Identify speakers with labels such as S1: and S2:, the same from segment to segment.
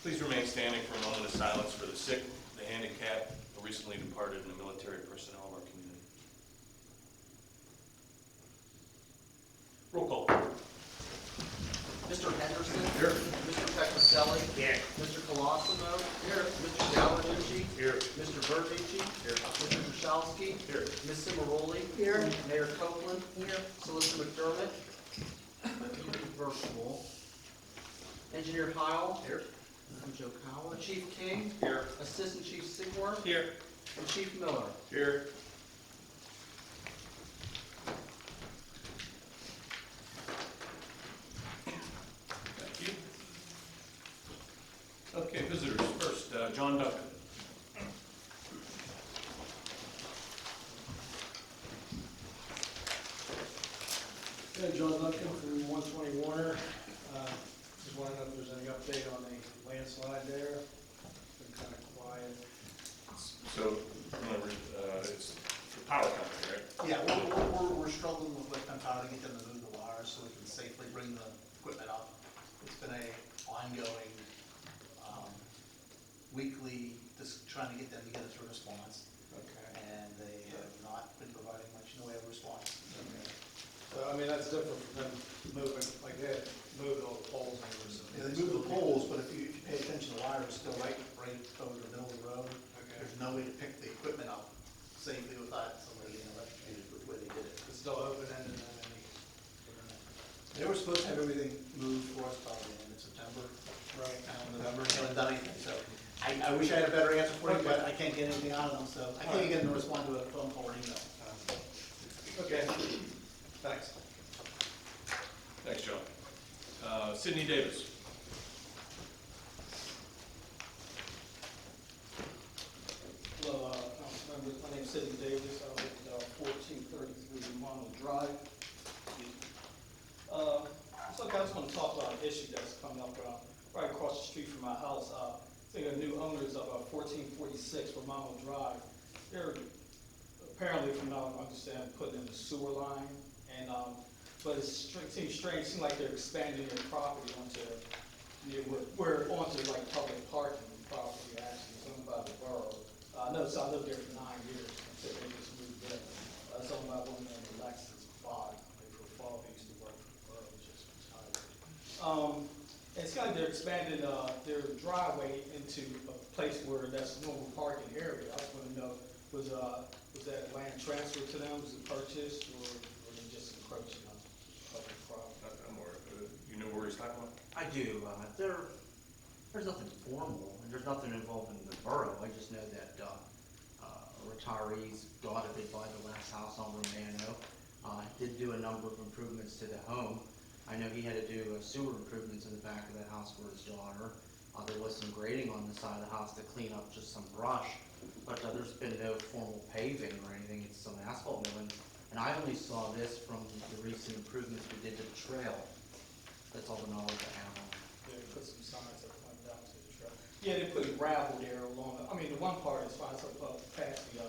S1: Please remain standing for a moment of silence for the sick, the handicapped, the recently departed, and the military personnel of our community. Roll call.
S2: Mr. Henderson?
S1: Here.
S2: Mr. Petroselli?
S1: Here.
S2: Mr. Colosimo? Here. Mr. Gallarducci?
S1: Here.
S2: Mr. Verducci?
S1: Here.
S2: Mr. Krzyzewski?
S1: Here.
S2: Ms. Cimaroli? Here. Mayor Copeland? Here. Solicitor McDermott? Virtual. Engineer Heil?
S1: Here.
S2: I'm Joe Cowell. Chief King?
S1: Here.
S2: Assistant Chief Sigmore?
S1: Here.
S2: And Chief Miller?
S1: Here. Thank you. Okay, visitors first. John Duncan.
S3: Yeah, John Duncan from 120 Warner. Just want to know if there's any update on the landslide there. It's been kind of quiet.
S1: So, it's the power company, right?
S4: Yeah, we're struggling with Whitman Power to get them to move the wires so we can safely bring the equipment up. It's been a ongoing, weekly, just trying to get them to get us a response.
S3: Okay.
S4: And they have not been providing much in the way of response.
S3: Okay. So, I mean, that's different from them moving, like they had moved all the poles over. So
S4: Yeah, they move the poles, but if you pay attention, the wire is still right over the middle of the road.
S3: Okay.
S4: There's no way to pick the equipment up safely without somebody getting electrocuted with the way they did it.
S3: It's still open-ended and any.
S4: They were supposed to have everything moved for us by the end of September.
S3: Right.
S4: November, they haven't done anything, so I wish I had a better answer for you, but I can't get anything out of them, so I can't get them to respond to a phone call or email.
S3: Okay. Thanks.
S1: Thanks, John. Sidney Davis.
S5: Hello, members. My name is Sidney Davis. I live at 1433 Ronald Drive. So I just want to talk about an issue that's coming up right across the street from my house. I think the new owners of 1446 Ronald Drive, they're apparently, from what I understand, putting in a sewer line, and but it seems strange. It seems like they're expanding their property onto like public parking property, actually, it's owned by the borough. I noticed I lived there for 9 years until they just moved in. It's owned by one named Alexis Bog. For father used to work for the borough, just retired. It's kind of they're expanding their driveway into a place where that's a normal parking area. I just want to know, was that land transferred to them? Was it purchased, or were they just encroaching on public property?
S1: I'm aware. You know where he's talking about?
S2: I do. There's nothing formal, and there's nothing involving the borough. I just know that retirees got it. They bought the last house on Romano. Did do a number of improvements to the home. I know he had to do sewer improvements in the back of the house for his daughter. There was some grading on the side of the house to clean up just some brush, but there's been no formal paving or anything. It's some asphalt milling, and I only saw this from the recent improvements we did to the trail. That's all the knowledge I have on it.
S5: Yeah, they put some signs that went down to the trail. Yeah, they put gravel there along. I mean, the one part is fine, so past the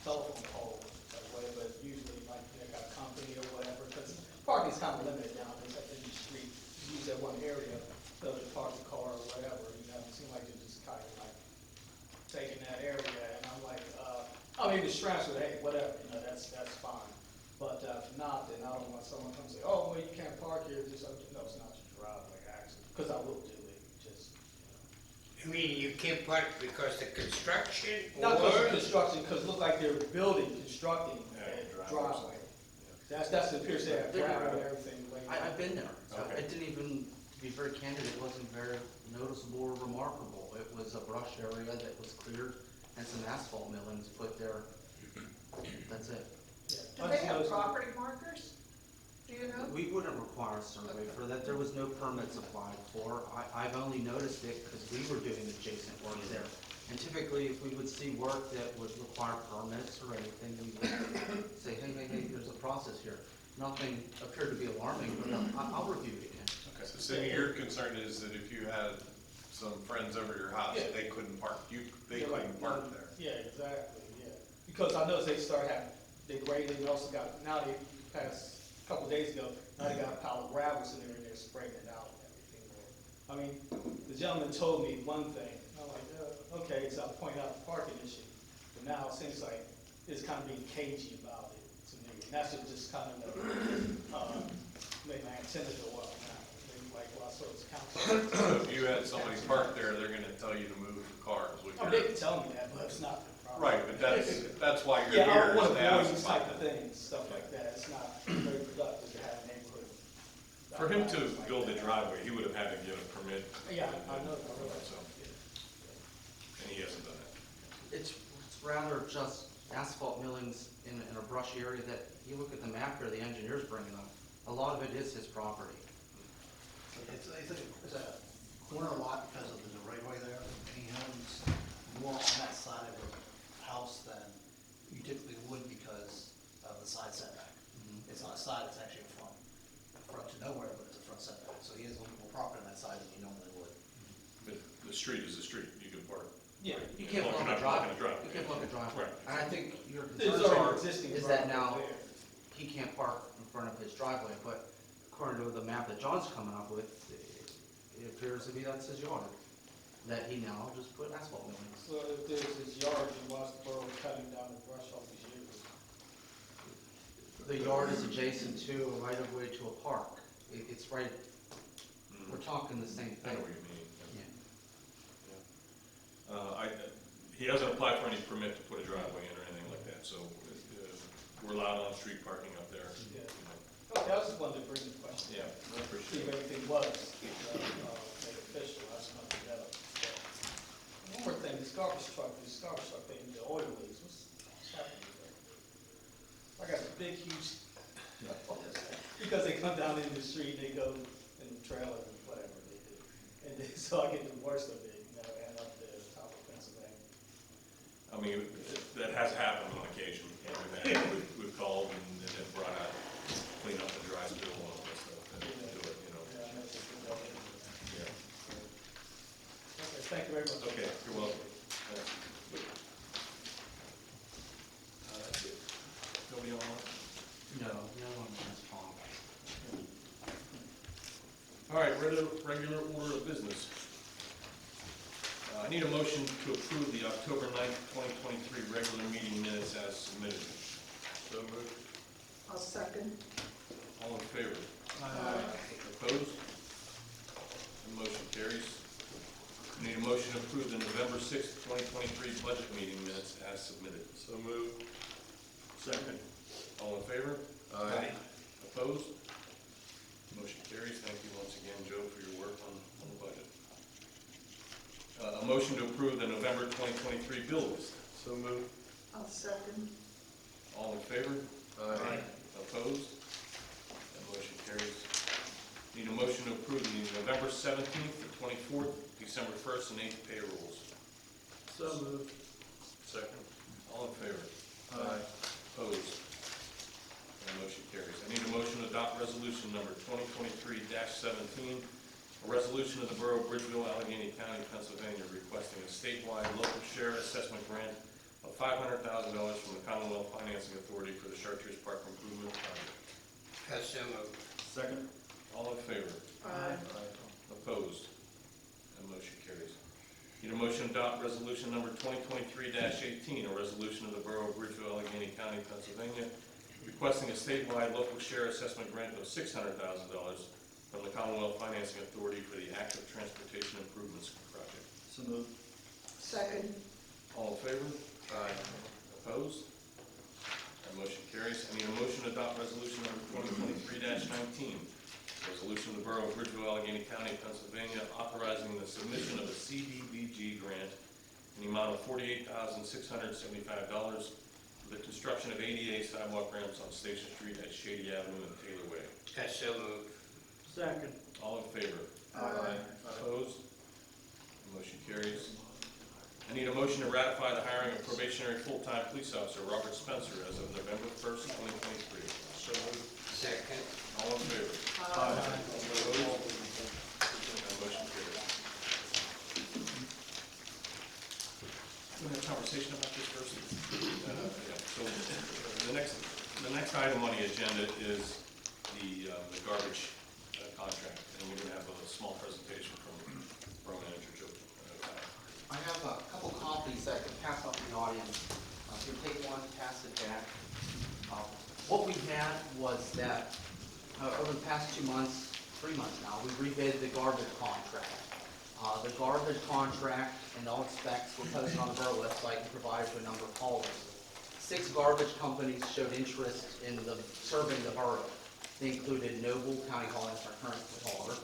S5: telephone pole that way, but usually like they got a company or whatever, because parking's kind of limited down there. It's like in the street, you use that one area, so to park the car or whatever. You know, it seems like they're just kind of like taking that area, and I'm like, I mean, it's transferred, hey, whatever, you know, that's fine. But if not, then I don't want someone to come say, oh, well, you can't park here. Just no, it's not your driveway, actually, because I will do it. Just
S6: You mean you can't park because of construction?
S5: not because
S6: or
S5: of construction, because it looked like they're constructing a driveway. That's the appears they have driveway and everything.
S2: I've been there. So
S1: Okay.
S2: it didn't even, to be very candid, it wasn't very noticeable or remarkable. It was a brush area that was cleared and some asphalt millings put there. That's it.
S5: Yeah.
S7: Do they have property markers? Do you know?
S2: We wouldn't require a survey for that. There was no permits applied for. I've only noticed it because we were doing adjacent work there. And typically, if we would see work that would require permits or anything, we would say, hey, there's a process here. Nothing appeared to be alarming, but I'll review it again.
S8: Okay, so Cindy, your concern is that if you had some friends over your house,
S5: Yeah.
S8: they couldn't park, they
S5: Yeah,
S8: couldn't park there.
S5: Yeah, exactly, yeah. Because I noticed they started having, they graded, they also got, now they passed, a couple of days ago, now they got a pile of gravel in there and they're spraying it out and everything. I mean, the gentleman told me one thing, I'm like, okay, so I point out the parking issue, but now it seems like it's kind of being cagey about it to me, and that's what just kind of, made my antenna go up now, maybe like, well, I saw this council.
S8: If you had somebody parked there, they're gonna tell you to move the car, is what
S5: Oh,
S8: you're.
S5: they can tell me that, but it's not the problem.
S8: Right, but that's why you're
S5: Yeah, I
S8: here,
S5: want
S8: is
S5: to
S8: to
S5: avoid
S8: ask
S5: these
S8: about
S5: type of
S8: that.
S5: things, stuff like that, it's not very productive to have a neighborhood.
S1: For him to
S5: like
S1: build the
S5: that.
S1: driveway, he would have had to get a permit.
S5: Yeah, I know, I realize
S1: So,
S5: that.
S1: and he hasn't done that.
S2: It's rather just asphalt millings in a brushy area that, you look at the map here, the engineer's bringing up, a lot of it is his property.
S4: It's a corner lot because of the right way there, and he owns more on that side of the house than you typically would because of the side setback. It's not a side, it's actually a front. Front to nowhere, but it's a front setback, so he has a little more property on that side than you normally would.
S1: But the street is a street, you can park.
S5: Yeah.
S2: You can't
S1: Well,
S2: block
S1: you're
S2: a
S1: not blocking
S2: driveway.
S1: a driveway.
S2: You can't block a driveway.
S1: Right.
S2: And I think your
S5: There's
S2: concerns
S5: already
S2: are,
S5: existing
S2: is that now
S5: driveway there.
S2: he can't park in front of his driveway, but according to the map that John's coming up with, it appears to be that's his yard, that he now just put asphalt millings.
S5: So if there's his yard, then why's the borough cutting down the brush off his years?
S2: The yard is adjacent to a right of way to a park. It's right, we're talking the same
S1: I
S2: thing.
S1: know what you mean.
S2: Yeah.
S1: He hasn't applied for any permit to put a driveway in or anything like that, so we're allowed on-street parking up there.
S5: Yeah.
S1: You know.
S5: Okay, I just wanted to bring the question.
S1: Yeah, I
S5: See
S1: appreciate
S5: if
S1: it.
S5: anything was, made official, I just wanted to know. So, one more thing, this garbage truck, they do the oil leaks, what's happening with that? I got a big, huge, because they come down in the street, they go in the trailer, and whatever they do. And then, so I get the worst of it, and up the top of Pennsylvania.
S1: I mean, that has happened on occasion. We've called and then brought out, clean up the dry spill and all that stuff, and do it, you know.
S5: Yeah, I know it's a good idea.
S1: Yeah.
S5: Okay, thank you very much.
S1: Okay, you're welcome. Thanks. That's it. Nobody online?
S2: No, no one has Tom.
S1: All right, regular order of business. I need a motion to approve the October 9th, 2023 regular meeting minutes as submitted. So moved.
S7: I'll second.
S1: All in favor? Opposed? The motion carries. I need a motion to approve the November 6th, 2023 budget meeting minutes as submitted. So moved. Second. All in favor?
S8: Aye.
S1: Opposed? Motion carries. Thank you once again, Joe, for your work on the budget. A motion to approve the November 2023 bill list. So moved.
S7: I'll second.
S1: All in favor?
S8: Aye.
S1: Opposed? That motion carries. Need a motion to approve the November 17th, the 24th, December 1st, and 8th payrolls. So moved. Second. All in favor? Aye. Opposed? That motion carries. I need a motion to adopt resolution number 2023-17, a resolution of the Borough of Bridgeville, Allegheny County, Pennsylvania, requesting a statewide local share assessment grant of $500,000 from the Commonwealth Financing Authority for the Chartiers Park Improvement Project.
S6: So moved.
S1: Second. All in favor?
S7: Aye.
S1: Opposed? That motion carries. Need a motion to adopt resolution number 2023-18, a resolution of the Borough of Bridgeville, Allegheny County, Pennsylvania, requesting a statewide local share assessment grant of $600,000 from the Commonwealth Financing Authority for the Active Transportation Improvements Project. So moved.
S7: Second.
S1: All in favor? Aye. Opposed? That motion carries. I need a motion to adopt resolution number 2023-19, resolution of the Borough of Bridgeville, Allegheny County, Pennsylvania, authorizing the submission of a CDBG grant in the amount of $48,675 for the construction of ADA sidewalk ramps on Station Street at Shady Avenue and Taylor Way.
S6: So moved.
S2: Second.
S1: All in favor?
S7: Aye.
S1: Opposed? The motion carries. I need a motion to ratify the hiring of probationary full-time police officer Robert Spencer as of November 1st, 2023. So moved.
S6: Second.
S1: All in favor?
S7: Aye.
S1: Opposed? That motion carries. Want to have a conversation about this first? Yeah. So the next item on the agenda is the garbage contract, and we're going to have a small presentation from
S2: was that over the past 2 months, 3 months now, we rebid the garbage contract. The garbage contract and all its specs were posted on the borough website and provided to a number of haulers. 6 garbage companies showed interest in serving the borough. They included Noble County Hauling as our current hauler,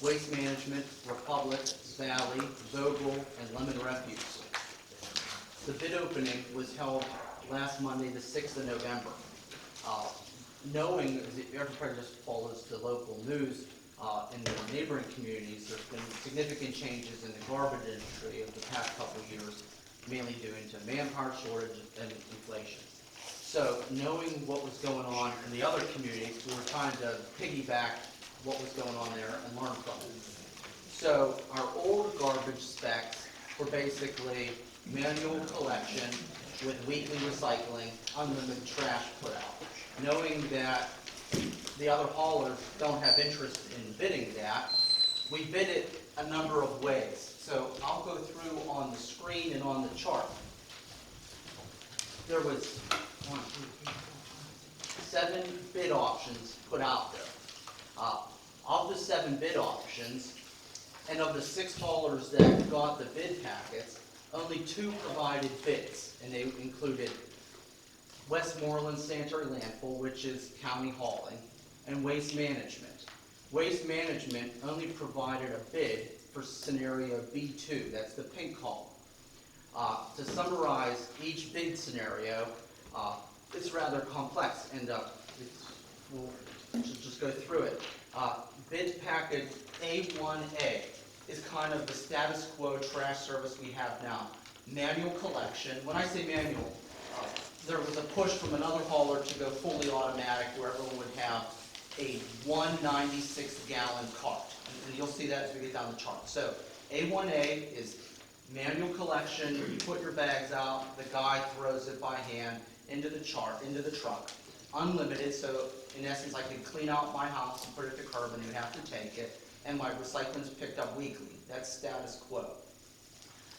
S2: Waste Management, Republic, Valley, Vogel, and Lemon Refuse. The bid opening was held last Monday, the 6th of November. Knowing, as everybody just follows the local news in the neighboring communities, there's been significant changes in the garbage industry over the past couple of years, mainly due to manpower shortage and inflation. So knowing what was going on in the other communities, we were trying to piggyback what was going on there and learn from it. So our old garbage specs were basically manual collection with weekly recycling, unlimited trash put out. Knowing that the other haulers don't have interest in bidding that, we bid it a number of ways. So I'll go through on the screen and on the chart. There was 7 bid options put out there. Of the 7 bid options, and of the 6 haulers that got the bid packets, only 2 provided bids, and they included Westmoreland Sanitary Landfill, which is county hauling, and Waste Management. Waste Management only provided a bid for scenario B2, that's the pink column. To summarize each bid scenario, it's rather complex, and we'll just go through it. Bid packet A1A is kind of the status quo trash service we have now. Manual collection. When I say manual, there was a push from another hauler to go fully automatic where everyone would have a 196-gallon cart. And you'll see that as we get down the chart. So A1A is manual collection. You put your bags out, the guy throws it by hand into the truck. Unlimited, so in essence I can clean out my house and put it at the curb and you have to take it. And my recycling's picked up weekly. That's status quo.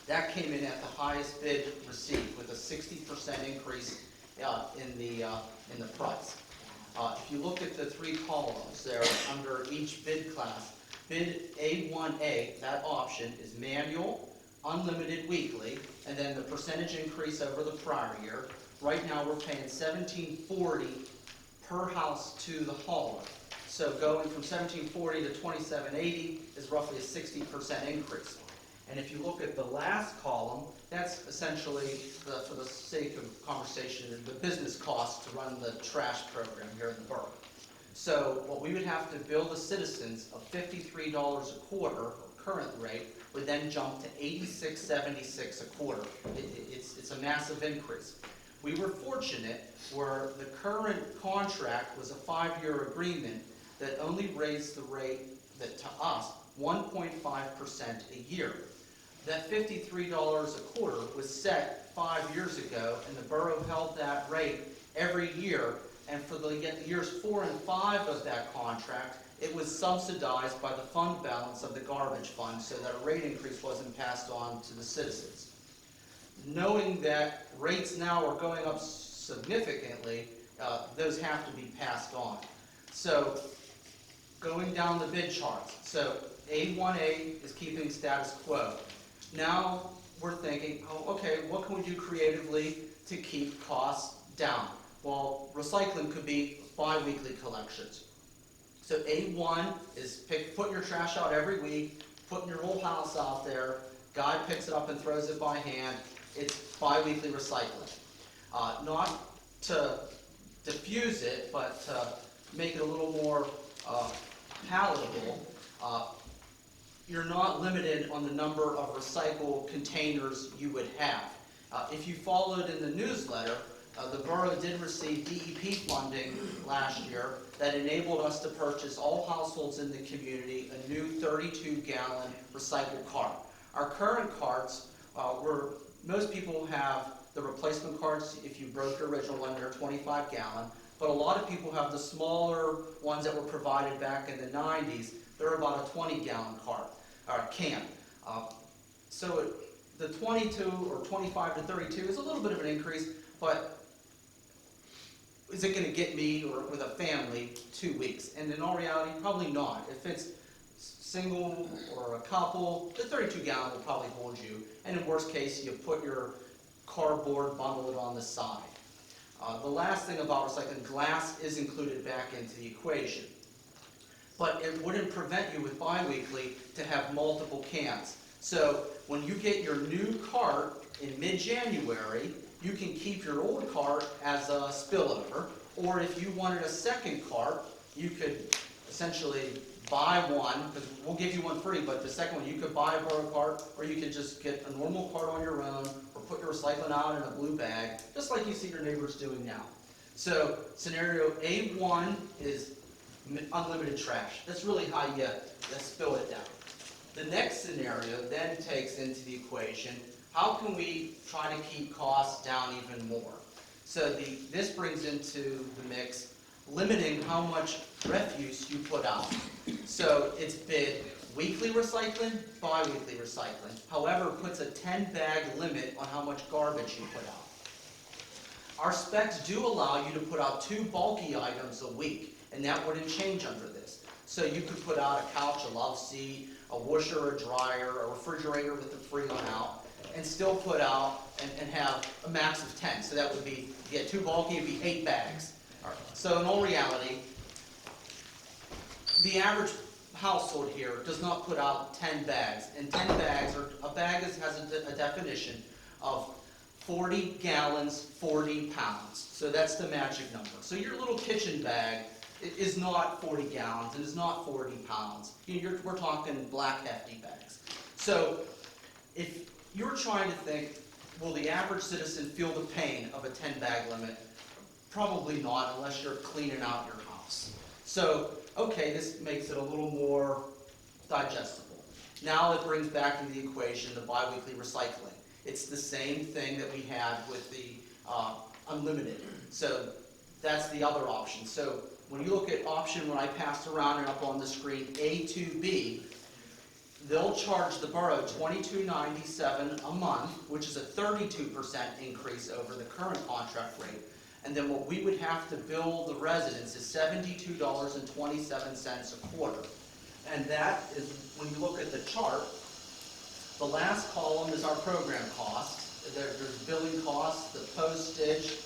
S2: That came in at the highest bid received with a 60% increase in the price. If you look at the 3 columns there under each bid class, bid A1A, that option is manual, unlimited weekly, and then the percentage increase over the prior year. Right now we're paying $17.40 per house to the hauler. So going from $17.40 to $27.80 is roughly a 60% increase. And if you look at the last column, that's essentially, for the sake of conversation, the business cost to run the trash program here in the borough. So what we would have to bill the citizens of $53 a quarter, current rate, would then jump to $86.76 a quarter. It's a massive increase. We were fortunate where the current contract was a 5-year agreement that only raised the rate that to us 1.5% a year. That $53 a quarter was set 5 years ago, and the borough held that rate every year. And for the years 4 and 5 of that contract, it was subsidized by the fund balance of the garbage fund, so that a rate increase wasn't passed on to the citizens. Knowing that rates now are going up significantly, those have to be passed on. So going down the bid charts, so A1A is keeping status quo. Now we're thinking, oh, okay, what can we do creatively to keep costs down? Well, recycling could be bi-weekly collections. So A1 is putting your trash out every week, putting your whole house out there, guy picks it up and throws it by hand. It's bi-weekly recycling. Not to diffuse it, but to make it a little more palatable, you're not limited on the number of recycle containers you would have. If you followed in the newsletter, the borough did receive DEP funding last year that enabled us to purchase all households in the community a new 32-gallon recycled cart. Our current carts most people have the replacement carts. If you broke your original one, they're 25-gallon. But a lot of people have the smaller ones that were provided back in the 90s. They're about a 20-gallon can. So the 22 or 25 to 32 is a little bit of an increase, but is it gonna get me or with a family 2 weeks? And in all reality, probably not. If it's single or a couple, the 32 gallon will probably hold you. And in worst case, you put your cardboard, bundle it on the side. The last thing about recycling, glass is included back into the equation. But it wouldn't prevent you with biweekly to have multiple cans. So when you get your new cart in mid-January, you can keep your old cart as a spillover, or if you wanted a second cart, you could essentially buy one, because we'll give you one free, but the second one, you could buy a borrowed cart, or you could just get a normal cart on your own, or put your recycling out in a blue bag, just like you see your neighbors doing now. So scenario A1 is unlimited trash. That's really how you spill it down. The next scenario then takes into the equation, how can we try to keep costs down even more? So this brings into the mix limiting how much refuse you put out. So it's bid weekly recycling, bi-weekly recycling. However, it puts a 10-bag limit on how much garbage you put out. Our specs do allow you to put out 2 bulky items a week, and that wouldn't change under this. So you could put out a couch, a love seat, a washer, a dryer, a refrigerator with the freon out, and still put out and have a max of 10. So that would be, if you get 2 bulky, it'd be 8 bags. So in all reality, the average household here does not put out 10 bags. And 10 bags, or a bag has a definition of 40 gallons, 40 pounds. So that's the magic number. So your little kitchen bag is not 40 gallons, and is not 40 pounds. We're talking black hefty bags. So if you're trying to think, will the average citizen feel the pain of a 10-bag limit? Probably not, unless you're cleaning out your house. So, okay, this makes it a little more digestible. Now it brings back into the equation the biweekly recycling. It's the same thing that we had with the unlimited. So that's the other option. So when you look at option, when I passed around and up on the screen, A to B, they'll charge the borough $22.97 a month, which is a 32% increase over the current contract rate. And then what we would have to bill the residents is $72.27 a quarter. And that is, when you look at the chart, the last column is our program costs. There's billing costs, the postage,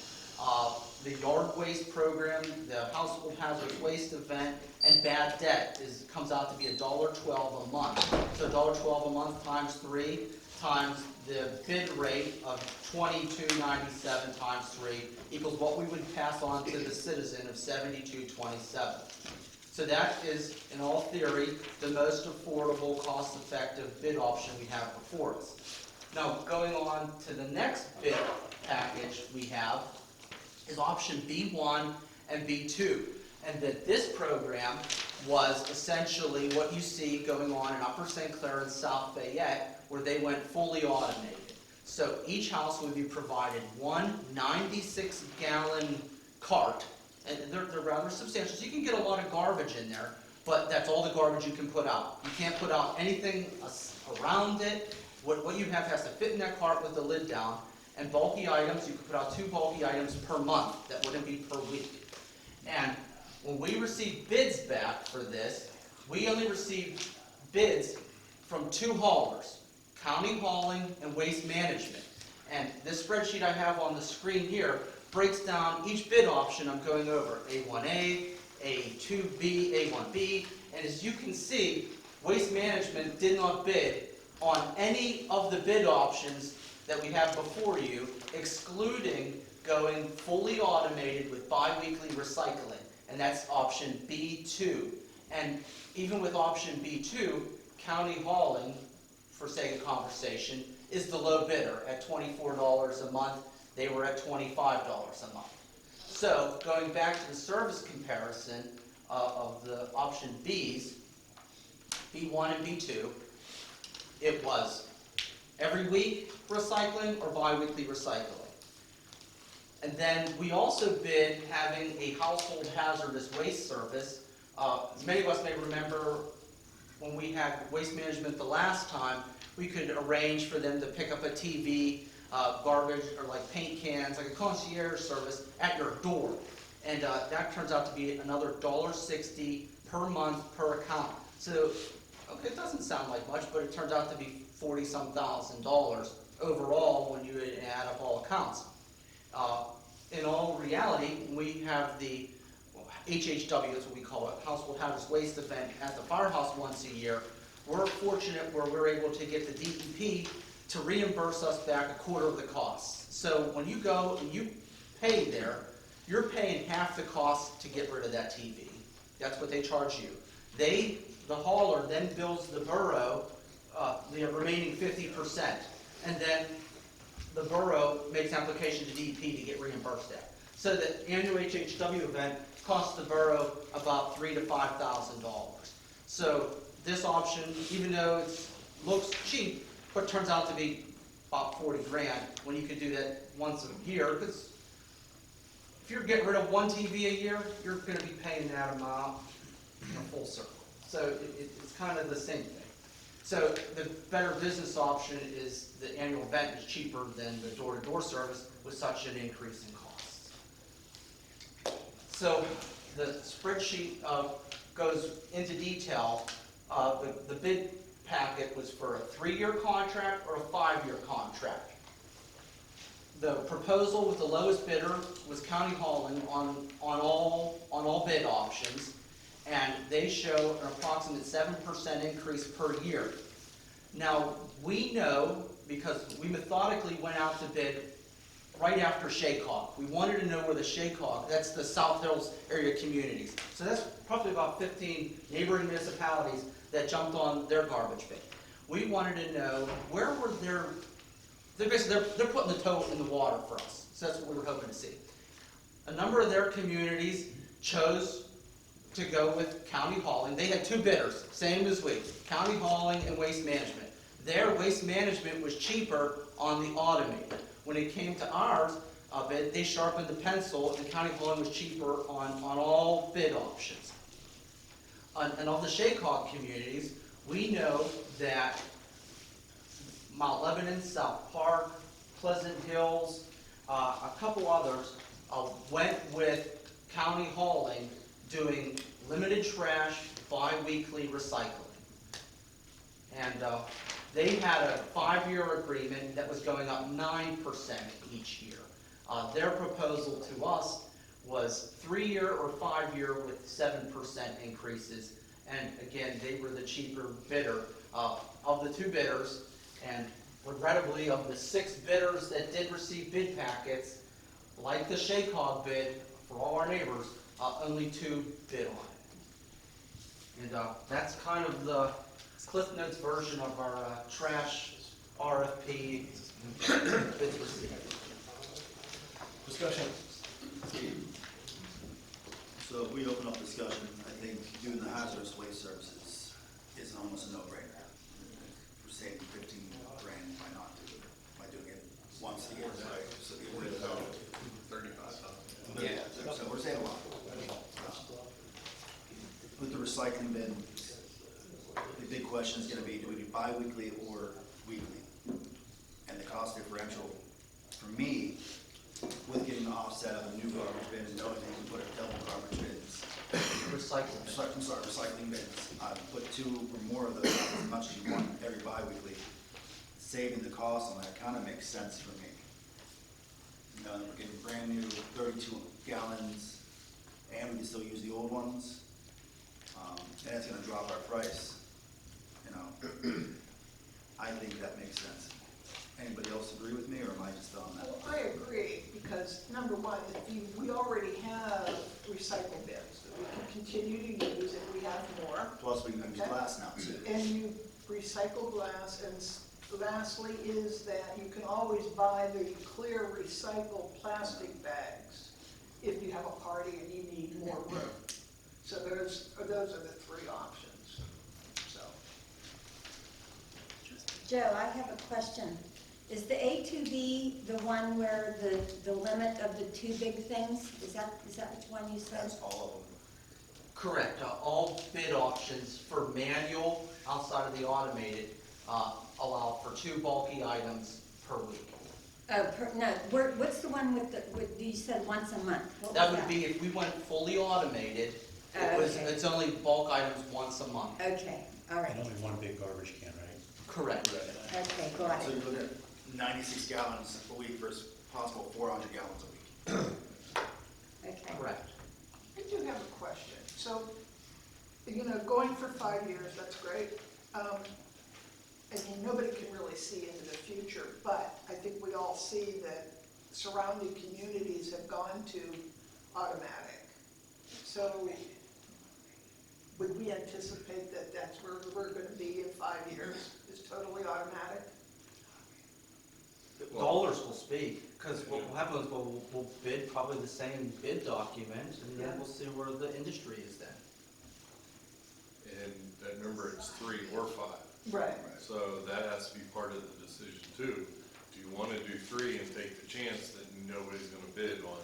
S2: the yard waste program, the household hazardous waste event, and bad debt comes out to be $1.12 a month. So $1.12 a month times 3 times the bid rate of $22.97 times 3 equals what we would pass on to the citizen of $72.27. So that is, in all theory, the most affordable, cost-effective bid option we have before us. Now, going on to the next bid package we have is option B1 and B2. And that this program was essentially what you see going on in Upper St. Clair and South Fayette, where they went fully automated. So each house would be provided one 96-gallon cart, and they're rather substantial. So you can get a lot of garbage in there, but that's all the garbage you can put out. You can't put out anything around it. What you have has to fit in that cart with the lid down. And bulky items, you could put out 2 bulky items per month. That wouldn't be per week. And when we received bids back for this, we only received bids from 2 haulers, County Hauling and Waste Management. And this spreadsheet I have on the screen here breaks down each bid option I'm going over, A1A, A2B, A1B, and as you can see, Waste Management did not bid on any of the bid options that we have before you, excluding going fully automated with bi-weekly recycling, and that's option B2. And even with option B2, County Hauling, for sake of conversation, is the low bidder at $24 a month. They were at $25 a month. So going back to the service comparison of the option B's, B1 and B2, it was every week recycling or bi-weekly recycling. And then we also bid having a household hazardous waste service. Many of us may remember when we had Waste Management the last time, we could arrange for them to pick up a TV, garbage, or like paint cans, like a concierge service at your door. And that turns out to be another $1.60 per month per account. So, okay, it doesn't sound like much, but it turns out to be 40-some thousand dollars overall when you add up all accounts. In all reality, we have the HHW, that's what we call it, Household Hazardous Waste event at the firehouse once a year. We're fortunate where we're able to get the DEP to reimburse us back a quarter of the costs. So when you go and you pay there, you're paying half the cost to get rid of that TV. That's what they charge you. The hauler then bills the borough the remaining 50%, and then the borough makes application to DEP to get reimbursed that. So the annual HHW event costs the borough about $3,000 to $5,000. So this option, even though it looks cheap, but turns out to be about 40 grand when you could do that once a year. Because if you're getting rid of one TV a year, you're going to be paying that amount in a full circle. So it's kind of the same thing. So the better business option is the annual event is cheaper than the door-to-door service with such an increase in costs. So the spreadsheet goes into detail. The bid packet was for a 3-year contract or a 5-year contract. The proposal with the lowest bidder was County Hauling on all bid options, and they show an approximate 7% increase per year. Now, we know, because we methodically went out to bid right after Shaycog. We wanted to know where the Shaycog, that's the South Hills area communities. So that's probably about 15 neighboring municipalities that jumped on their garbage bin. We wanted to know where were they're putting the toe in the water for us. So that's what we were hoping to see. A number of their communities chose to go with County Hauling. They had 2 bidders, same as we, County Hauling and Waste Management. Their Waste Management was cheaper on the automated. When it came to ours bid, they sharpened the pencil, and County Hauling was cheaper on all bid options. And of the Shaycog communities, we know that Mount Lebanon, South Park, Pleasant Hills, a couple others went with County Hauling doing limited trash, bi-weekly recycling. And they had a 5-year agreement that was going up 9% each year. Their proposal to us was 3-year or 5-year with 7% increases. And again, they were the cheaper bidder of the 2 bidders. And regrettably, of the 6 bidders that did receive bid packets, like the Shaycog bid for all our neighbors, only 2 bid on it. And that's kind of the Cliff Notes version of our trash RFP bids received.
S1: Discussion.
S9: So if we open up discussion, I think doing the hazardous waste services is almost a no-brainer. We're saving 15 grand, why not do it? By doing it once a year. So get rid of it.
S8: 35,000.
S9: Yeah, so we're saving a lot. With the recycling bin, the big question is going to be, do we do bi-weekly or weekly? And the cost differential, for me, with getting the offset of a new garbage bin and knowing that you can put a double garbage bins. Recycling bins. Put 2 or more of those, as much as you want, every bi-weekly. Saving the cost on that kind of makes sense for me. You know, we're getting brand new 32 gallons, and we can still use the old ones. And it's gonna drop our price, you know. I think that makes sense. Anybody else agree with me, or am I just on that?
S7: Well, I agree, because number one, we already have recycle bins that we can continue to use if we have more.
S9: Plus, we can use glass now too.
S7: And you recycle glass, and lastly is that you can always buy the clear recycled plastic bags if you have a party and you need more room. So those are the 3 options, so.
S10: Joe, I have a question. Is the A2B the one where the limit of the 2 big things? Is that which one you said?
S9: That's all of them.
S2: Correct. All bid options for manual, outside of the automated, allow for 2 bulky items per week.
S10: No, what's the one with, you said once a month? What
S2: That
S10: was
S2: would be if we went fully automated,
S10: Oh, okay.
S2: it's only bulk items once a month.
S10: Okay, all right,
S11: And only one big garbage can, right?
S2: Correct.
S10: okay, got
S9: So
S10: it.
S9: you're looking at 96 gallons a week versus possible 400 gallons a week.
S10: Okay.
S2: Correct.
S7: I do have a question. So, going for 5 years, that's great. I mean, nobody can really see into the future, but I think we all see that surrounding communities have gone to automatic. So, would we anticipate that that's where we're gonna be in 5 years, is totally automatic?
S2: Dollars will speak, because what will happen is we'll bid probably the same bid document, and then we'll see where the industry is then.
S8: And remember, it's 3 or 5.
S7: Right.
S8: So that has to be part of the decision too. Do you want to do 3 and take the chance that nobody's going to bid on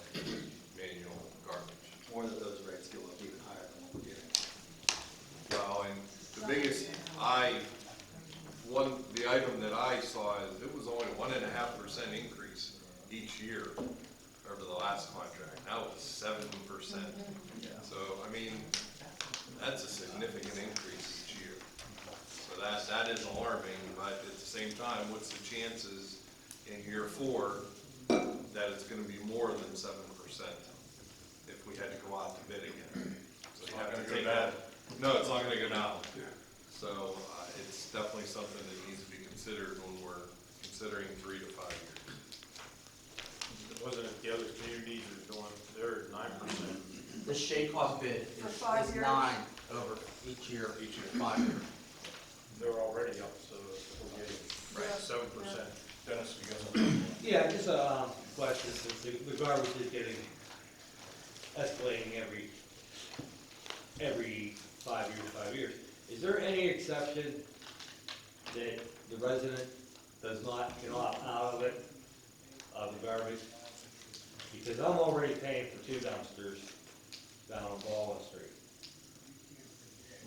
S8: manual garbage?
S9: Or that those rates go up even higher than what we're getting.
S8: Well, and the biggest, the item that I saw is it was only 1.5% increase each year over the last contract. Now it's 7%. So, I mean, that's a significant increase each year. So that is alarming, but at the same time, what's the chances in year 4 that it's gonna be more than 7% if we had to go out to bid again? So you have to take that. No, it's not gonna go down. So it's definitely something that needs to be considered when we're considering 3 to 5 years.
S1: Wasn't it the other communities are doing, they're 9%?
S2: The Shaycog bid
S7: For
S2: is
S7: 5 years?
S2: 9 over each year, 5 years.
S1: They're already up, so we're getting
S7: Right.
S1: 7%. Dennis, you got something?
S12: Yeah, just a question, since the garbage is getting, escalating every 5 years. Is there any exception that the resident can opt out of it, of the garbage? Because I'm already paying for 2 dumpsters down on Baldwin Street.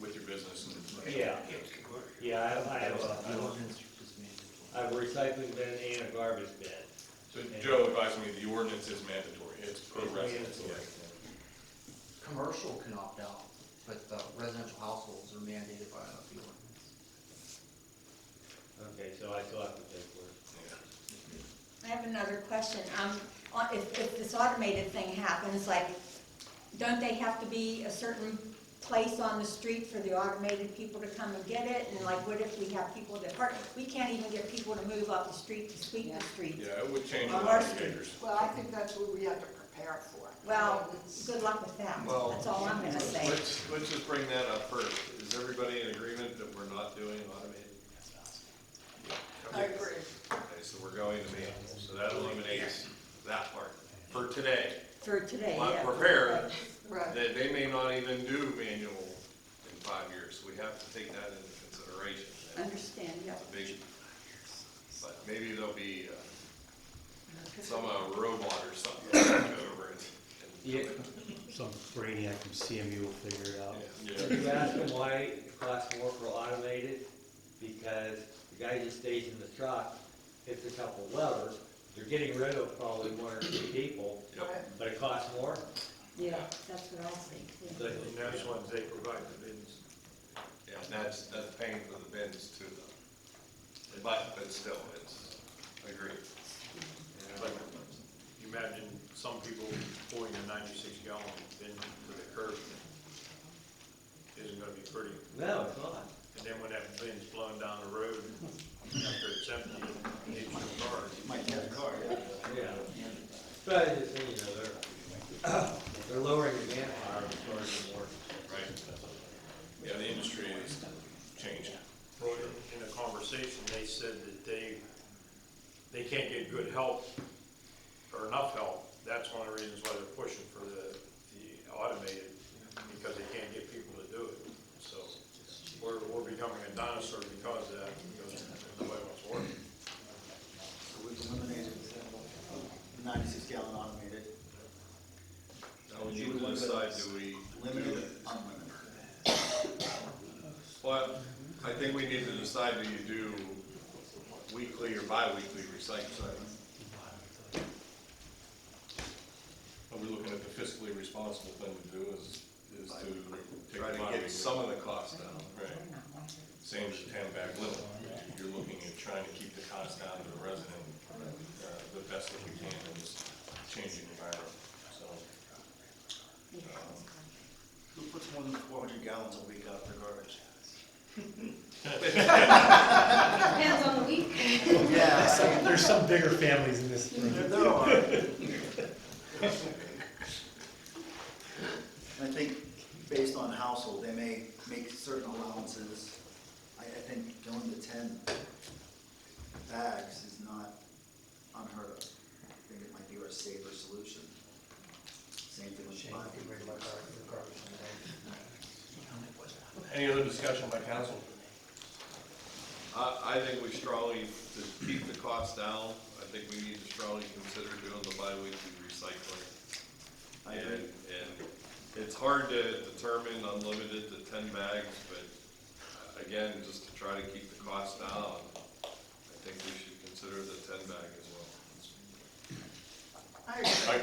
S1: With your business.
S12: Yeah, yeah, I have
S2: The
S12: a
S2: ordinance is mandatory.
S12: I have a recycling bin and a garbage bin.
S1: So Joe advised me the ordinance is mandatory. It's pro
S12: It's
S1: residence.
S12: mandatory.
S2: Commercial can opt out, but residential households are mandated by the ordinance.
S12: Okay, so I still have to pay for it.
S10: I have another question. If this automated thing happens, like, don't they have to be a certain place on the street for the automated people to come and get it? And like, what if we have people that park, we can't even get people to move up the street to sweep the streets?
S1: Yeah, it would change a
S10: On
S1: lot
S10: our
S1: of
S10: street.
S1: behaviors.
S7: Well, I think that's what we have to prepare for.
S10: Well, good luck with that.
S8: Well,
S10: That's all I'm gonna say.
S8: Let's just bring that up first. Is everybody in agreement that we're not doing automated?
S7: I agree.
S8: Okay, so we're going to manual, so that eliminates that part for today.
S10: For today,
S8: Well,
S10: yeah.
S8: I'm prepared
S7: Right.
S8: that they may not even do manual in 5 years. We have to take that into consideration.
S10: Understand, yeah.
S8: It's a big, but maybe there'll be some robot or something that go over it.
S12: Yeah.
S11: Some brainiac from CMU will figure it out.
S12: Did you ask them why it costs more for automated? Because the guy just stays in the truck, hits a couple levers, they're getting rid of probably 1 or 2 people,
S8: Yep.
S12: but it costs more.
S10: Yeah, that's what I'll say too.
S12: But
S1: And those ones, they provide the bins.
S8: Yeah, and that's paying for the bins too, though. But still, I agree.
S1: Like, you imagine some people pulling a 96-gallon bin to the curb isn't gonna be pretty.
S12: no, it's not.
S1: And then when that bin's blown down the road, after it's empty, it hits your car.
S9: Might get a car, yeah.
S12: Yeah. But it's, they're lowering the manpower as far as the work.
S8: Right.
S1: Yeah, the industry has changed. Well, in a conversation, they said that they can't get good help or enough help. That's one of the reasons why they're pushing for the automated, because they can't get people to do it. So we're becoming a dinosaur because of that, because nobody wants to work.
S9: So we've eliminated the 96 gallon automated.
S8: Now, we need to decide, do we
S9: Limited, unlimited.
S8: Well, I think we need to decide, do you do weekly or bi-weekly recycling?
S1: we're looking at the fiscally responsible thing to do is to take
S8: Try
S1: the
S8: to
S1: money.
S8: get some of the cost down.
S1: Right. Same as the 10-bag limit. You're looking at trying to keep the cost down to the resident the best that we can in this changing environment. So,
S9: Who puts more than 400 gallons a week out for garbage?
S10: Depends on the week.
S9: Yeah,
S11: There's some bigger families in this room.
S9: there are. I think based on household, they may make certain allowances. I think going to 10 bags is not unheard of. I think it might be our safer solution. Same thing with buying.
S1: any other discussion by council?
S8: I think we strongly, to keep the cost down, I think we need to strongly consider doing the bi-weekly recycling.
S9: I agree.
S8: And it's hard to determine unlimited to 10 bags, but again, just to try to keep the cost down, I think we should consider the 10 bag as well.
S7: I agree.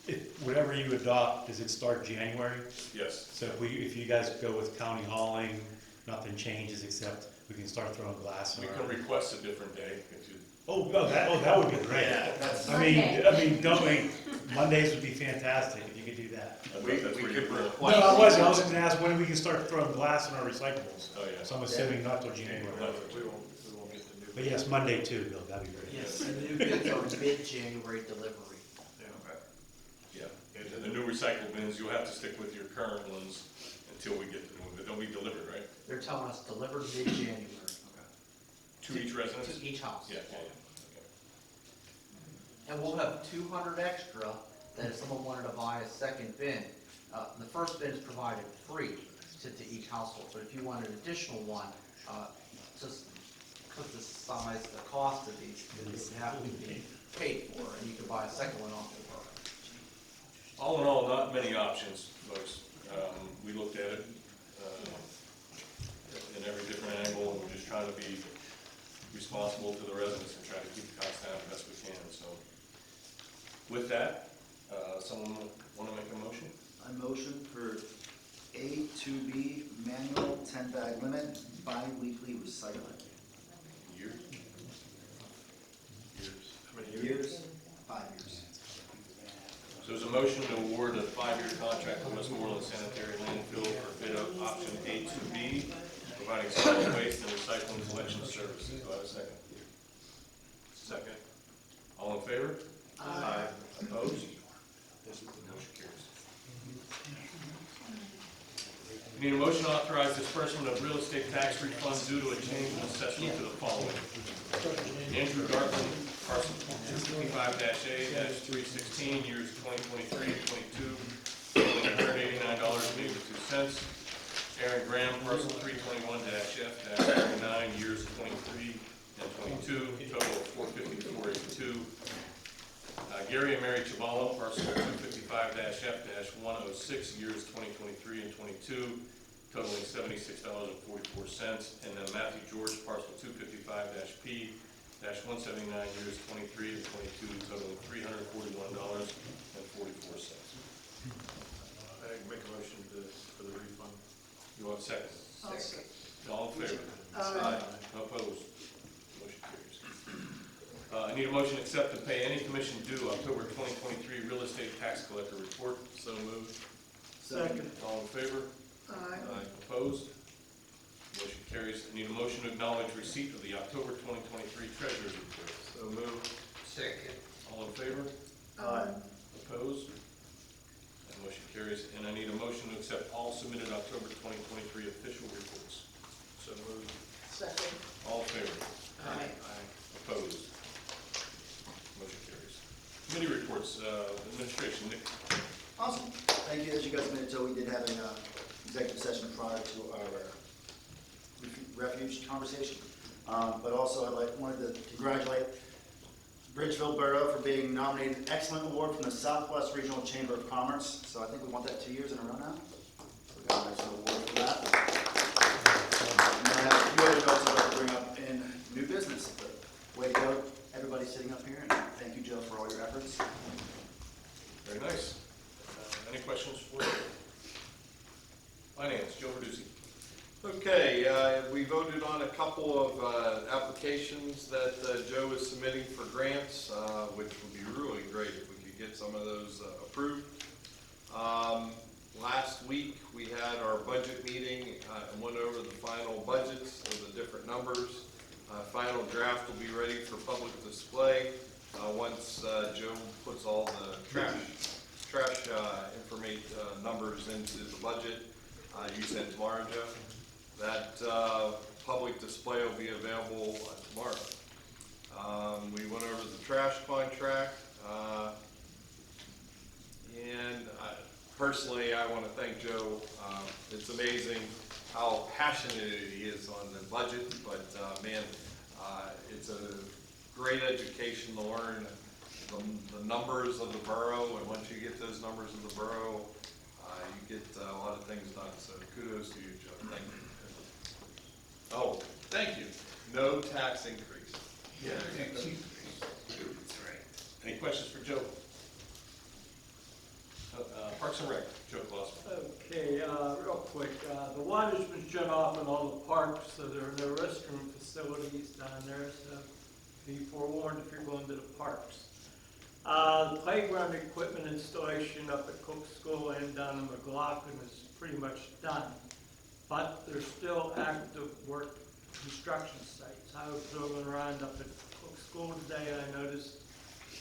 S11: If, whatever you adopt, does it start January?
S1: Yes.
S11: So if you guys go with county hauling, nothing changes except we can start throwing glass in
S1: We
S11: our.
S1: can request a different day if you.
S11: That would be great.
S9: Yeah, that's-
S11: Don't we, Mondays would be fantastic if you could do that.
S1: That's where you
S8: could
S1: really.
S11: No, I was gonna ask when we can start throwing glass in our recyclables.
S1: Oh, yeah.
S11: So I'm assuming not till January.
S1: We won't get to do.
S11: But yes, Monday too, Bill, that'd be great.
S2: Yes, and the new bids are mid-January delivery.
S1: Yeah, and the new recycle bins, you'll have to stick with your current ones until we get to them, but they'll be delivered, right?
S2: They're telling us delivered mid-January.
S1: To each residence?
S2: To each house.
S1: Yeah, yeah,
S2: And we'll have 200 extra that if someone wanted to buy a second bin, the first bin is provided free to each household, but if you want an additional one, just because the size, the cost of these, it would have to be paid for, and you can buy a second one off the car.
S1: All in all, not many options, folks. We looked at it in every different angle, and we're just trying to be responsible to the residents and try to keep the costs down the best we can. So with that, someone want to make a motion?
S9: I motion for A to B manual 10 bag limit, bi-weekly recycling.
S1: Year?
S9: How many years? 5 years.
S1: So there's a motion to award a 5-year contract to Westmoreland Sanitary Landfill for bid of option A to B, providing solid waste and recycling collection services. Do I have a second? Second. All in favor? Aye. Opposed? Motion carries. We need a motion to authorize disbursement of real estate tax refunds due to a change in assessment to the following. Andrew Gartland, parcel 255-A-316, years 2023 and 22, $189.82. Aaron Graham, parcel 321-F-39, years 23 and 22, total of $454.82. Gary and Mary Chavallo, parcel 255-F-106, years 2023 and 22, totaling $76.44. And then Matthew George, parcel 255-P-179, years 23 and 22, totaling $341.44.
S8: I make a motion for the refund.
S1: You want a second?
S7: I'll second.
S1: All in favor?
S7: Aye.
S1: Opposed? Motion carries. I need a motion to accept and pay any commission due October 2023 real estate tax collector report. So moved.
S7: Second.
S1: All in favor?
S7: Aye.
S1: Opposed? Motion carries. I need a motion to acknowledge receipt of the October 2023 treasurer's report.
S8: So moved.
S6: Second.
S1: All in favor?
S7: Aye.
S1: Opposed? That motion carries. And I need a motion to accept all submitted October 2023 official reports. So moved.
S7: Second.
S1: All in favor?
S7: Aye.
S1: Opposed? Motion carries. Committee reports, administration, Nick.
S9: Awesome. Thank you. As you guys admitted, we did have an executive session prior to our refuge conversation. But also wanted to congratulate Bridgeville Borough for being nominated Excellent Award from the Southwest Regional Chamber of Commerce. So I think we won that 2 years in a row now. So we got an excellent award for that. And I have a few other notes I'd like to bring up in new business. But way to go, everybody sitting up here. And thank you, Joe, for all your efforts.
S8: of applications that Joe is submitting for grants, which would be really great if we could get some of those approved. Last week, we had our budget meeting and went over the final budgets of the different numbers. Final draft will be ready for public display once Joe puts all the trash numbers into the budget. You said tomorrow, Joe? That public display will be available tomorrow. We went over the trash contract, and personally, I want to thank Joe. It's amazing how passionate he is on the budget, but man, it's a great education to learn the numbers of the borough, and once you get those numbers of the borough, you get a lot of things done. So kudos to you, Joe. Thank you. Oh, thank you. No tax increase.
S1: Yeah.
S6: That's right.
S1: Any questions for Joe? Parks and Rec, Joe Glassman.
S13: Okay, real quick, the water's been shut off in all the parks, so there are no restroom facilities down there, so be forewarned if you're going to the parks. The playground equipment installation up at Cook School and down in McLaughlin is pretty much done, but there's still active work construction sites. I was driving around up at Cook School today, and I noticed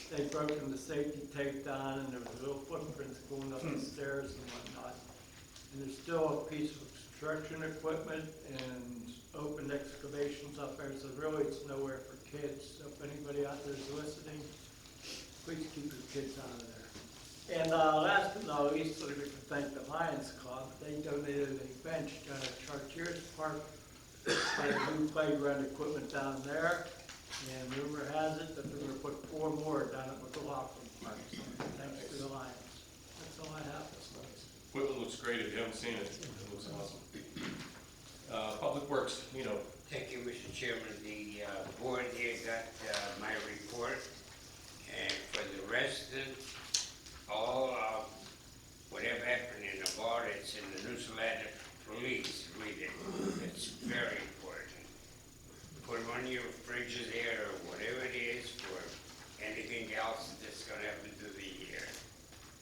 S13: they'd broken the safety tape down, and there was little footprints going up the stairs and whatnot. And there's still a piece of construction equipment and open excavations up there, so really it's nowhere for kids. So if anybody out there is listening, please keep your kids out of there. And last but not least, I'd like to thank the Lions Club. They donated a bench down at Chartiers Park, and new playground equipment down there. And rumor has it that they're going to put 4 more down at McLaughlin Park. So thanks to the Lions. That's all I have this month.
S1: Equipment looks great. If you haven't seen it, it looks awesome. Public Works,
S6: Thank you, Mr. Chairman. The board here got my report, and for the residents, all whatever happened in the bar, it's in the newsletter. Please read it. It's very important. Put them on your fridges there, or whatever it is, for anything else that's going to happen to the year.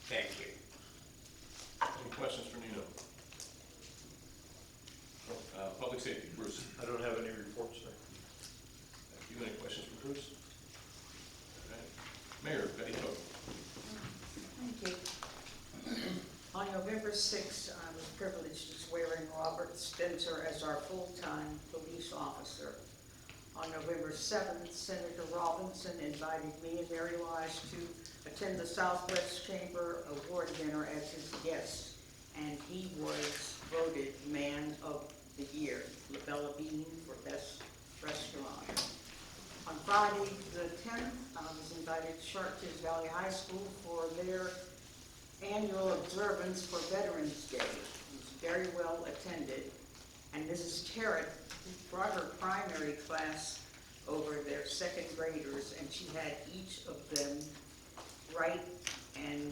S6: Thank you.
S1: Any questions for Nino? Public Safety, Bruce.
S3: I don't have any reports, sir.
S1: Thank you. Any questions for Bruce? Okay. Mayor, Betty Hope.
S7: Thank you. On November 6th, I was privileged to swear in Robert Spencer as our full-time police officer. On November 7th, Senator Robinson invited me and Mary Wise to attend the Southwest Chamber Award dinner as his guest, and he was voted Man of the Year, La Bella Bean for Best Restaurant. On Friday the 10th, I was invited to Chartiers Valley High School for their annual observance for Veterans Day. It was very well attended, and Mrs. Terrett brought her primary class over their second graders, and she had each of them write and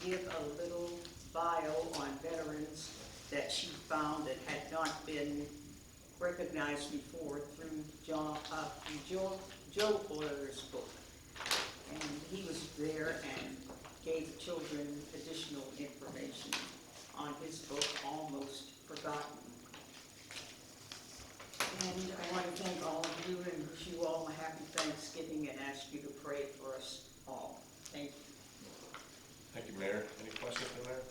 S7: give a little bio on veterans that she found that had not been recognized before through Joe Boyer's book. And he was there and gave the children additional information on his book, Almost Forgotten. And I want to thank all of you and wish you all a happy Thanksgiving and ask you to pray for us all. Thank you.
S1: Thank you, Mayor. Any questions for the Mayor?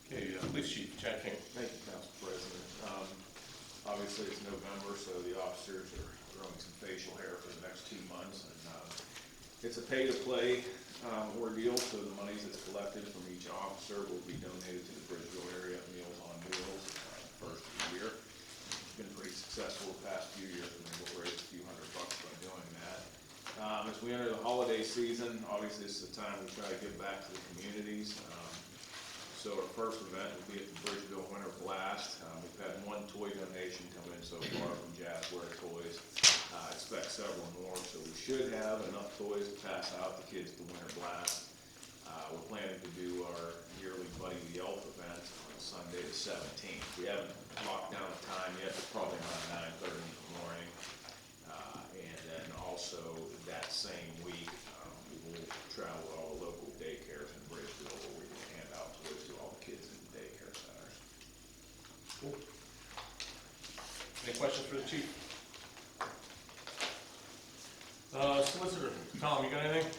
S1: Okay, Police Chief Chad King.
S14: Thank you, Council President. Obviously, it's November, so the officers are growing some facial hair for the next 2 months. And it's a pay-to-play ordeal, so the monies that's collected from each officer will be donated to the Bridgeville area Meals on Wheels first of the year. It's been pretty successful the past few years, and we'll raise a few $100 by doing that. As we enter the holiday season, obviously this is the time we try to give back to the communities. So our first event will be at the Bridgeville Winter Blast. We've had 1 toy donation come in so far from Jazzware Toys. I expect several more, so we should have enough toys to pass out to kids at the Winter Blast. We're planning to do our yearly Buddy the Elf event on Sunday the 17th. We haven't locked down a time yet, but probably around 9:30 in the morning. And then also that same week, we will travel to all the local daycares in Bridgeville where we can hand out toys to all the kids in the daycare centers.
S1: Cool. Any questions for the chief? Solicitor, Tom, you got anything?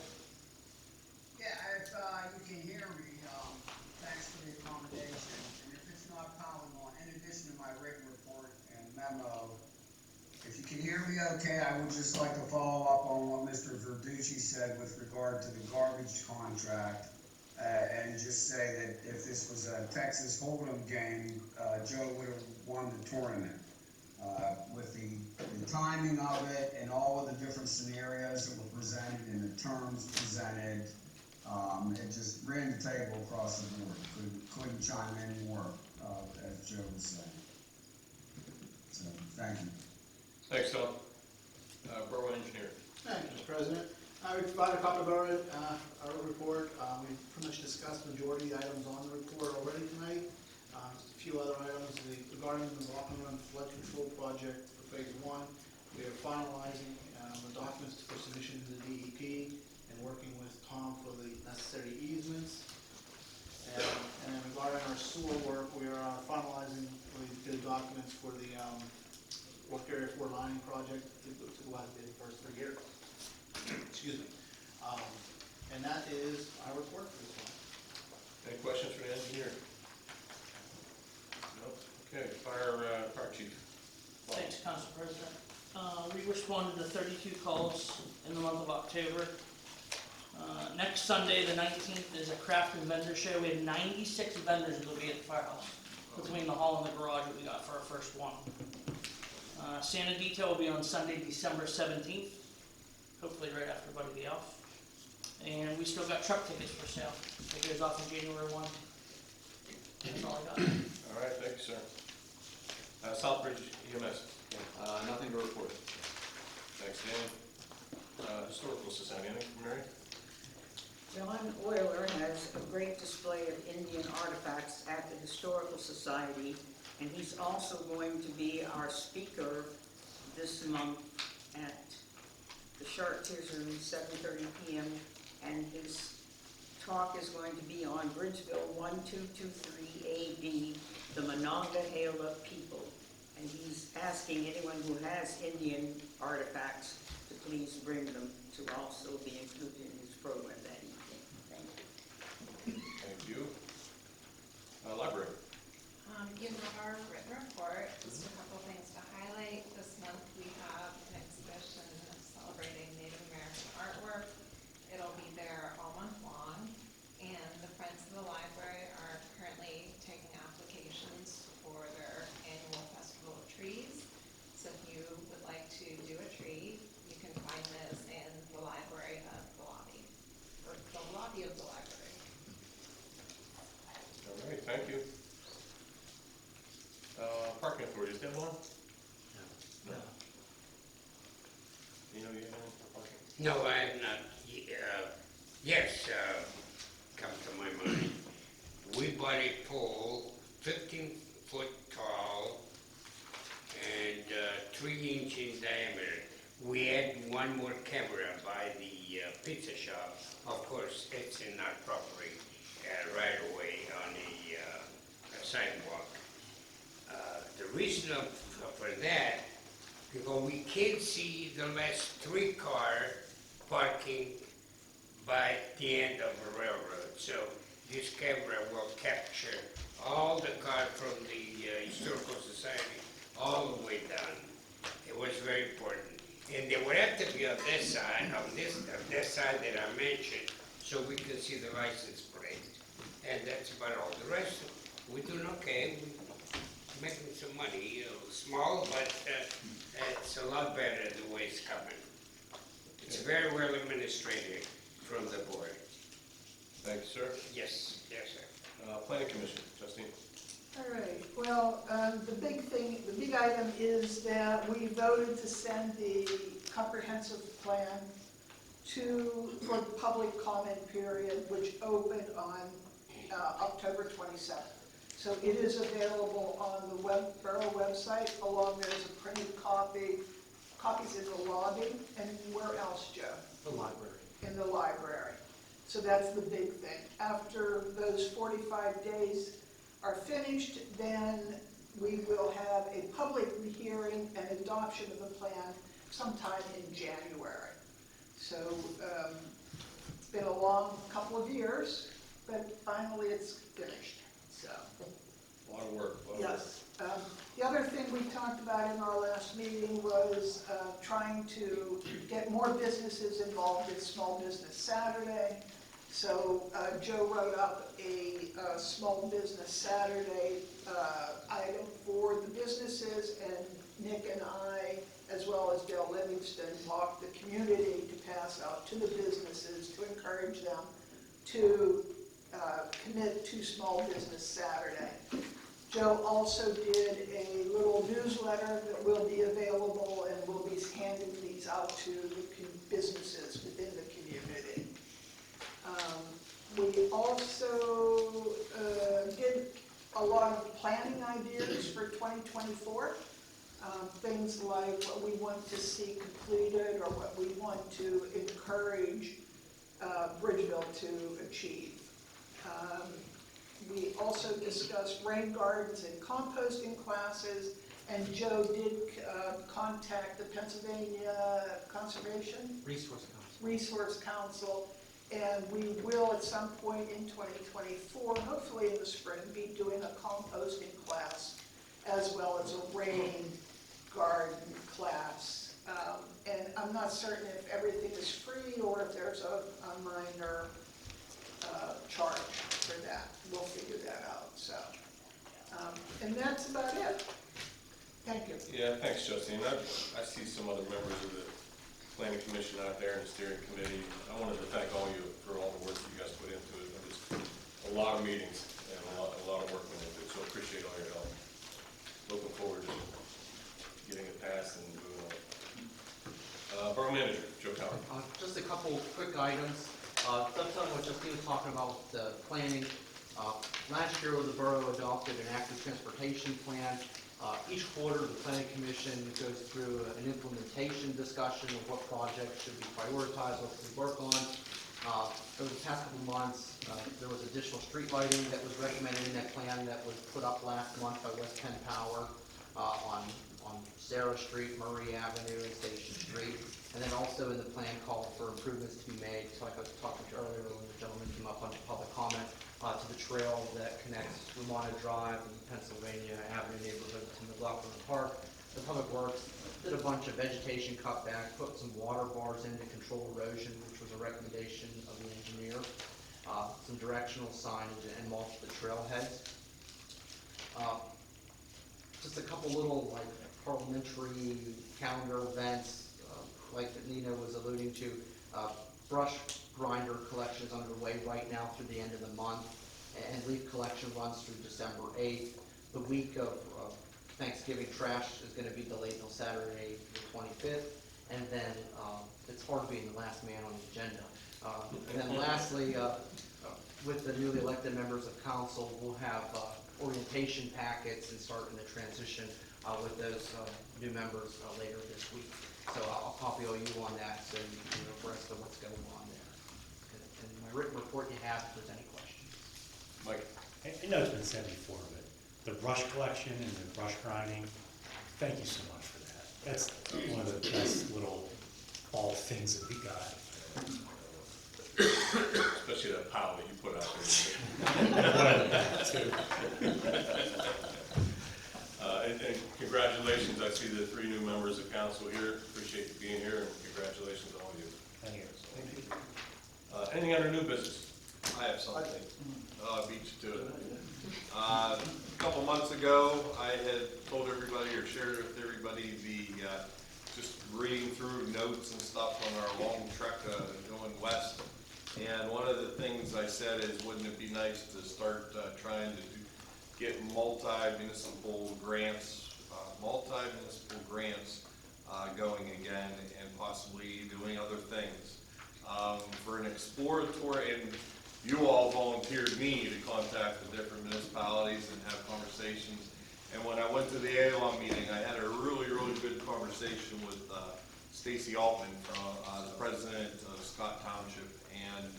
S15: Yeah, if you can hear me, thanks for the accommodation. And if it's not palatable, in addition to my written report and memo, if you can hear me okay, I would just like to follow up on what Mr. Verducci said with regard to the garbage contract. And just say that if this was a Texas Hold'em game, Joe would have won the tournament. With the timing of it and all of the different scenarios that were presented and the terms presented, it just ran the table across the board. Couldn't chime in more, as Joe was saying. So, thank you.
S1: Thanks, Tom. Borough Engineer.
S4: Thank you, Mr. President. We provided a copy of our report. We pretty much discussed the majority of the items on the report already tonight. Just a few other items regarding the Walking Run Flood Control Project for Phase 1. We are finalizing the documents for submission to the DEP and working with Tom for the necessary easements. And regarding our sewer work, we are finalizing the documents for the Work Area 4 lining project to go out the first 3 years. Excuse me. And that is our report for this one.
S1: Any questions for the engineer? No? Okay, fire chief.
S16: Thanks, Council President. We responded to 32 calls in the month of October. Next Sunday, the 19th, is a craft and vendor show. We had 96 vendors that will be at the firehouse between the hall and the garage that we got for our first one. Santa detail will be on Sunday, December 17th, hopefully right after Buddy the Elf. And we still got truck tickets for sale. It goes off in January 1. That's all I got.
S1: All right, thank you, sir. Southbridge EMS.
S17: Nothing to report.
S1: Thanks, Dan. Historical Society, anything from Mary?
S7: John Euler has a great display of Indian artifacts at the Historical Society, and he's also going to be our speaker this month at the Shark Tears Room, 7:30 p.m., and his talk is going to be on Bridgeville 1223 AD, the Monongahela people. And he's asking anyone who has Indian artifacts to please bring them to also be included in his program that evening. Thank you.
S1: Thank you. Library.
S18: You know our written report, just a couple things to highlight. This month we have an exhibition celebrating Native American artwork. It'll be there all month long, and the Friends of the Library are currently taking applications for their annual Festival of Trees. So if you would like to do a tree, you can find this in the library of the lobby, or the lobby of the library.
S1: All right, thank you. Parking authorities, Dan one? No. You know you have any for parking?
S6: No, I have not. Yes, come to my mind. We bought a pole, 15 foot tall and 3 inch in diameter. We had one more camera by the pizza shop. Of course, it's in our property right away on a sidewalk. The reason for that, because we can't see the last 3 car parking by the end of the railroad. So this camera will capture all the cars from the Historical Society all the way down. It was very important. And they would have to be on this side, on this side that I mentioned, so we can see the license plate. And that's about all. The rest, we're doing okay. We're making some money, small, but it's a lot better the way it's coming. It's very well administrated from the board.
S1: Thank you, sir.
S6: Yes, yes, sir.
S1: Planning Commission, Justine.
S7: All right, well, the big item is that we voted to send the comprehensive plan for the public comment period, which opened on October 27th. So it is available on the borough website, along there's a printed copy, copies in the lobby, and where else, Joe?
S2: The library.
S7: In the library. So that's the big thing. After those 45 days are finished, then we will have a public hearing and adoption of the plan sometime in January. So it's been a long couple of years, but finally it's finished, so.
S1: A lot of work, a lot of work.
S7: Yes. The other thing we talked about in our last meeting was trying to get more businesses involved in Small Business Saturday. So Joe wrote up a Small Business Saturday item for the businesses, and Nick and I, as well as Dale Livingston, walked the community to pass out to the businesses to encourage them to commit to Small Business Saturday. Joe also did a little newsletter that will be available, and we'll be handing these out to the businesses within the community. We also did a lot of planning ideas for 2024. Things like what we want to see completed or what we want to encourage Bridgeville to achieve. We also discussed rain gardens and composting classes, and Joe did contact the Pennsylvania Conservation Resource Council, and we will at some point in 2024, hopefully in the spring, be doing a composting class as well as a rain garden class. And I'm not certain if everything is free or if there's a minor charge for that. We'll figure that out. So, and that's about it. Thank you.
S1: Yeah, thanks, Justine. I see some other members of the planning commission out there and the steering committee. I wanted to thank all of you for all the work you guys put into it. It's a lot of meetings and a lot of work went into it, so appreciate all your help. Looking forward to getting it passed and moving on. Borough Manager, Joe Coward.
S2: Just a couple quick items. Touch on what Justine was talking about with the planning. Last year, the borough adopted an active transportation plan. Each quarter, the planning commission goes through an implementation discussion of what projects should be prioritized, what we work on. Over the past couple months, there was additional street lighting that was recommended in that plan that was put up last month by West Penn Power on Sarah Street, Murray Avenue, and Station Street. And then also in the plan called for improvements to be made, so like I was talking to earlier when the gentleman came up on public comment, to the trail that connects Ramona Drive and Pennsylvania Avenue neighborhood to McLaughlin Park. The Public Works did a bunch of vegetation cutback, put some water bars in to control erosion, which was a recommendation of the engineer, some directional signage, and mulch the trailheads. Just a couple little like parliamentary calendar events, like Nina was alluding to. Brush grinder collection is underway right now through the end of the month, and leaf collection runs through December 8th. The week of Thanksgiving trash is going to be delayed until Saturday the 25th, and then it's hard being the last man on the agenda. And then lastly, with the newly elected members of council, we'll have orientation packets and start in the transition with those new members later this week. So I'll copy all you on that so you can know abreast of what's going on there. And my written report you have if there's any questions.
S1: Mike?
S11: I know it's been said before, but the brush collection and the brush grinding, thank you so much for that. That's one of the best little fall things that we got.
S1: Especially that pile that you put out there. And congratulations, I see the 3 new members of council here. Appreciate you being here, and congratulations to all of you.
S11: Thank you.
S1: Thank you. Anything under new business?
S8: I have something. I beat you to it. A couple months ago, I had told everybody or shared with everybody just reading through notes and stuff on our long trek going west. And one of the things I said is, wouldn't it be nice to start trying to get multi-municipal grants going again, and possibly doing other things. For an exploratory, and you all volunteered me to contact the different municipalities and have conversations. And when I went to the ALOM meeting, I had a really, really good conversation with Stacy Altman, the president of Scott Township. And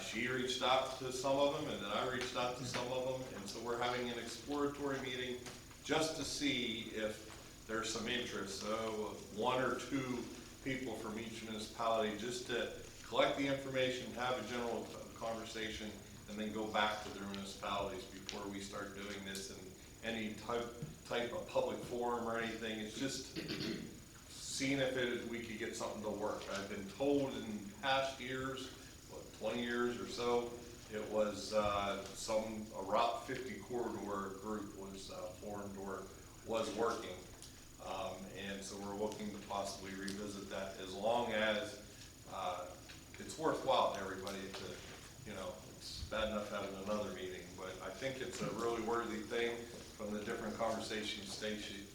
S8: she reached out to some of them, and then I reached out to some of them. And so we're having an exploratory meeting just to see if there's some interest. So one or two people from each municipality, just to collect the information, have a general conversation, and then go back to their municipalities before we start doing this in any type of public forum or anything. It's just seeing if we could get something to work. I've been told in past years, 20 years or so, it was a Route 50 corridor group was formed or was working. And so we're looking to possibly revisit that as long as it's worthwhile to everybody to, it's bad enough having another meeting, but I think it's a really worthy thing from the different conversations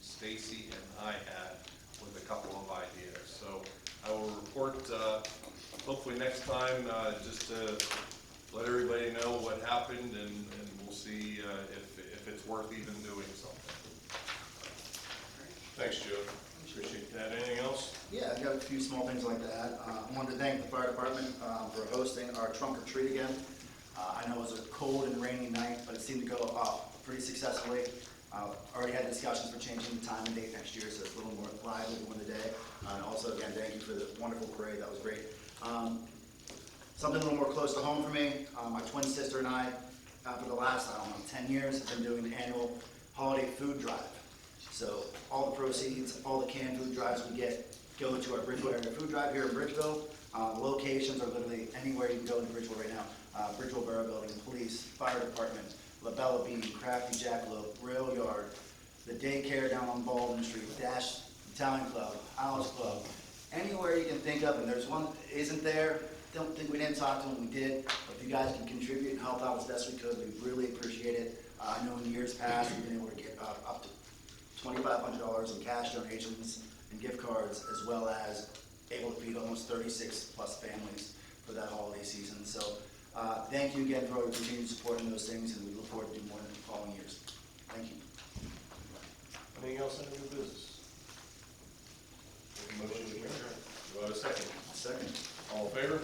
S8: Stacy and I had with a couple of ideas. So I will report hopefully next time, just to let everybody know what happened, and we'll see if it's worth even doing something.
S1: Thanks, Joe. Appreciate that. Anything else?
S9: Yeah, I've got a few small things like that. I wanted to thank the fire department for hosting our trunk or treat again. I know it was a cold and rainy night, but it seemed to go off pretty successfully. Already had discussions for changing the time and date next year, so it's a little more lively during the day. And also, again, thank you for the wonderful parade. That was great. Something a little more close to home for me. My twin sister and I, for the last, 10 years, have been doing the annual holiday food drive. So all the proceeds, all the canned food drives we get go to our Bridgeville area food drive here in Bridgeville. The locations are literally anywhere you can go in Bridgeville right now. Bridgeville Borough Building, Police, Fire Department, La Bella Bean, Crafty Jackalope, Rail Yard, the daycare down on Baldwin Street, Dash Italian Club, Alice Club, anywhere you can think of. And there's one that isn't there. Don't think we didn't talk to them, we did. But if you guys can contribute and help out as best we could, we really appreciate it. I know in years past we've been able to get up to $2,500 in cash donations and gift cards, as well as able to feed almost 36 plus families for that holiday season. So thank you again for all your continued support in those things, and we look forward to doing more in the following years. Thank you.
S1: Anything else under new business? Motion to adjourn. Do I have a second?
S9: Second.
S1: All in favor?